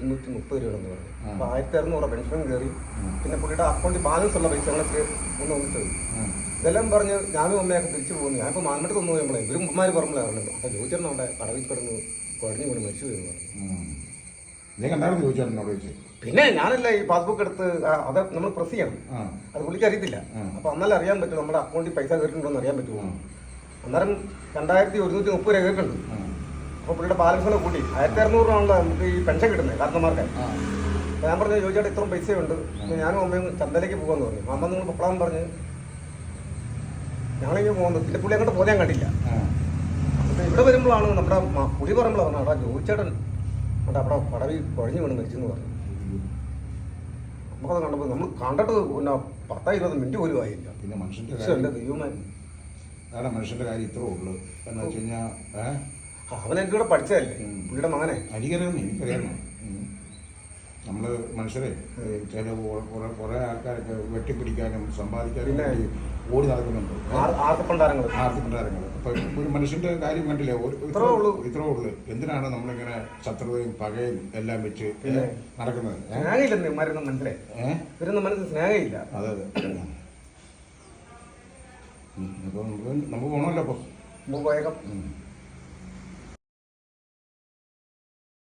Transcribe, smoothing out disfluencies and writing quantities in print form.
230 രൂപ പറഞ്ഞു. അപ്പോൾ 1600 പെൻഷനും കയറി. പിന്നെ പുള്ളിയുടെ അക്കൗണ്ടിൽ ബാലൻസ് ഉള്ള പൈസ ഞങ്ങൾക്ക് ഒന്ന് ഒന്നിച്ചത്. ഇതെല്ലാം പറഞ്ഞ് ഞാനും അമ്മയൊക്കെ തിരിച്ചു പോകുന്നു. ഞാനിപ്പോൾ മാനമേട്ട് തന്നു നമ്മളെ ഇവരും ഉമ്മമാർ പറഞ്ഞില്ലായിരുന്നു. അപ്പോൾ ചോദിച്ചാൽ അവിടെ കടവിൽ കിടന്ന് കുഴഞ്ഞു കൊണ്ട് മരിച്ചു വരുന്നു. പിന്നെ ഞാനല്ല ഈ പാസ്ബുക്ക് എടുത്ത് അത് നമ്മൾ പ്രസ് ചെയ്യണം. അത് പുള്ളിക്ക് അറിയത്തില്ല. അപ്പോൾ അന്നല്ല അറിയാൻ പറ്റും നമ്മുടെ അക്കൗണ്ടിൽ പൈസ കയറിയിട്ടുണ്ടോ എന്ന് അറിയാൻ പറ്റുമോ. അന്നേരം 2130 രൂപ കയറിയിട്ടുണ്ട്. അപ്പോൾ പുള്ളിയുടെ ബാലൻസിനെ കൂട്ടി 1600 നമുക്ക് ഈ പെൻഷൻ കിട്ടുന്നത് കാരണന്മാർക്ക്. അപ്പോൾ ഞാൻ പറഞ്ഞു ചോദിച്ചാൽ ഇത്രയും പൈസയുണ്ട്, ഞാനും അമ്മയും ചന്തയിലേക്ക് പോകാമെന്ന് പറഞ്ഞു. അമ്മ നിങ്ങൾ പൊക്കളാൻ പറഞ്ഞ് ഞങ്ങളിങ്ങനെ പോകുന്നത്. പിന്നെ പുള്ളി അങ്ങോട്ട് പോകാൻ കണ്ടില്ല. അപ്പോൾ ഇവിടെ വരുമ്പോഴാണ് നമ്മുടെ പുളി പറയുമ്പോൾ പറഞ്ഞു അവിടെ ജോയിച്ചേട്ടൻ അവിടെ പടവി കുഴഞ്ഞു വീണ് മരിച്ചെന്ന് പറഞ്ഞു. നമുക്കത് കണ്ടപ്പോൾ നമ്മൾ കണ്ടിട്ട് പിന്നെ 10-20 മിനിറ്റ് പോലും ആയില്ല. പിന്നെ മനുഷ്യൻ്റെ ദൈവമേ മനുഷ്യൻ്റെ കാര്യം ഇത്രേ ഉള്ളൂ എന്ന് വെച്ച് കഴിഞ്ഞാൽ അവൻ എൻ്റെ കൂടെ പഠിച്ചതല്ലേ പുള്ളിയുടെ മകനെ. എനിക്കറിയാം. നമ്മൾ മനുഷ്യരെ ചില കുറേ ആൾക്കാരൊക്കെ വെട്ടിപ്പിടിക്കാനും സമ്പാദിക്കാനും വേണ്ടി ഓടി നടക്കുന്നുണ്ട്. ആർത്തിപ്പണ്ടാരങ്ങൾ. അപ്പം ഒരു മനുഷ്യന്റെ കാര്യം കണ്ടില്ലേ, ഇത്രേ ഉള്ളൂ. എന്തിനാണ് നമ്മളിങ്ങനെ ശത്രുതയും പകയും എല്ലാം വെച്ച് നടക്കുന്നത്? സ്നേഹമില്ലെന്ന് മരുന്ന് മനസ്സിലെ വരുന്ന മനസ്സിൽ സ്നേഹമില്ല. അതെ ഇപ്പം നമുക്ക് പോകണമല്ലോ. അപ്പോൾ പോയേക്കാം.